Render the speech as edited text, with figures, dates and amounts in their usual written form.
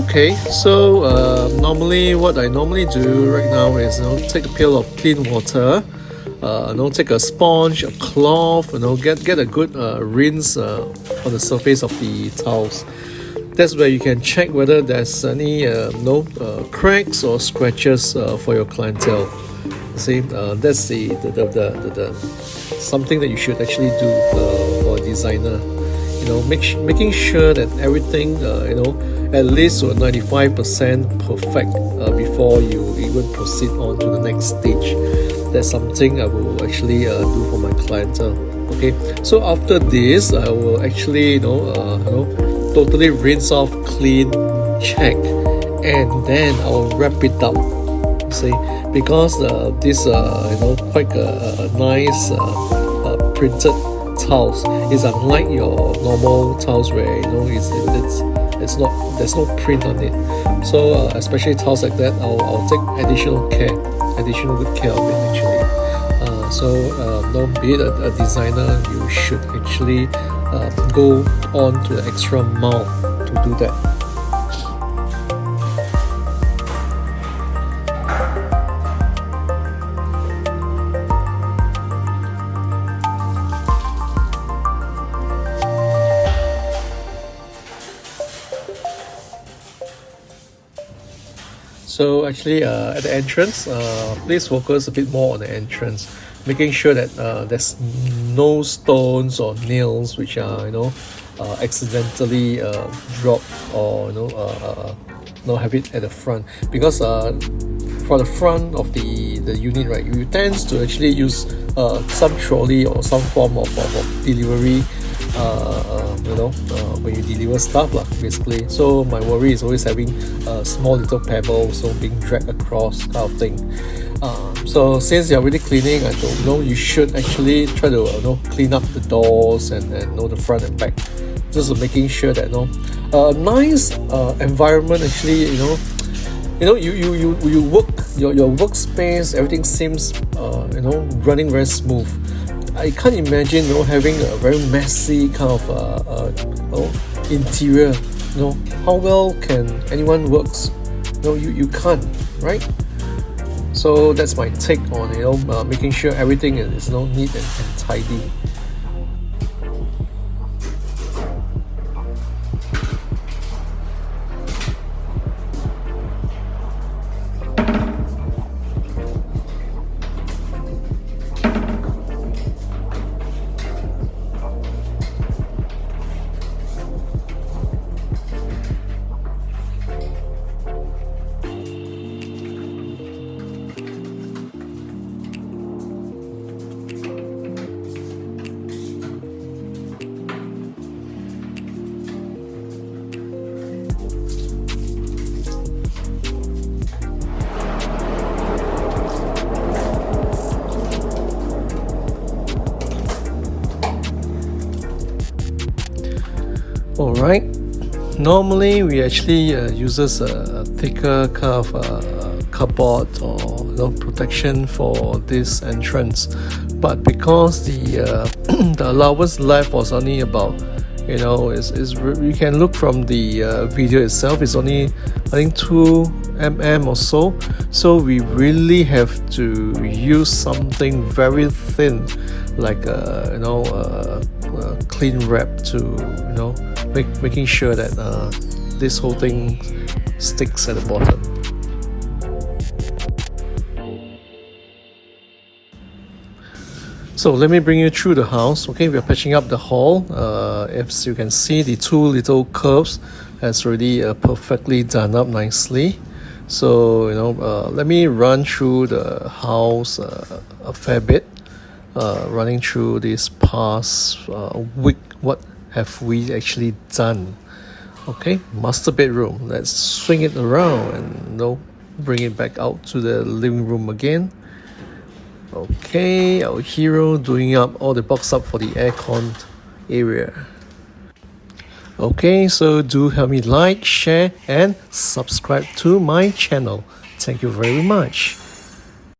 Okay, so normally what I normally do right now is take a pail of clean water, take a sponge, a cloth, get a good rinse on the surface of the tiles. That's where you can check whether there's any cracks or scratches for your clientele. See, that's the something that you should actually do for a designer. Making sure that everything at least to 95% perfect before you even proceed on to the next stage. That's something I will actually do for my clientele. Okay, so after this, I will actually totally rinse off, clean, check, and then I will wrap it up. See, because this quite a nice printed tiles is unlike your normal tiles where it's not, there's no print on it. So especially tiles like that, I'll take additional good care of it actually. Be it a designer, you should actually go on to the extra mile to do that. So actually at the entrance, please focus a bit more on the entrance, making sure that there's no stones or nails which are accidentally dropped or have it at the front, because for the front of the unit, right, you tend to actually use some trolley or some form of delivery when you deliver stuff basically. So my worry is always having small little pebbles being dragged across kind of thing. So since you're really cleaning, I don't know, you should actually try to clean up the doors and the front and back, just making sure that a nice environment actually, you work your workspace, everything seems running very smooth. I can't imagine having a very messy kind of interior. How well can anyone works? You can't, right? So that's my take on making sure everything is neat and tidy. Alright, normally we actually uses a thicker kind of cupboard or protection for this entrance, but because the allowance left was only about you can look from the video itself, it's only I think 2 mm or so we really have to use something very thin, like a clean wrap to making sure that this whole thing sticks at the bottom. So let me bring you through the house. Okay, we're patching up the hall. As you can see, the two little curves has already perfectly done up nicely. So let me run through the house a fair bit, running through this past week. What have we actually done? Okay, master bedroom. Let's swing it around and bring it back out to the living room again. Okay, our hero doing up all the box up for the aircon area. Okay, so do help me like, share and subscribe to my channel. Thank you very much.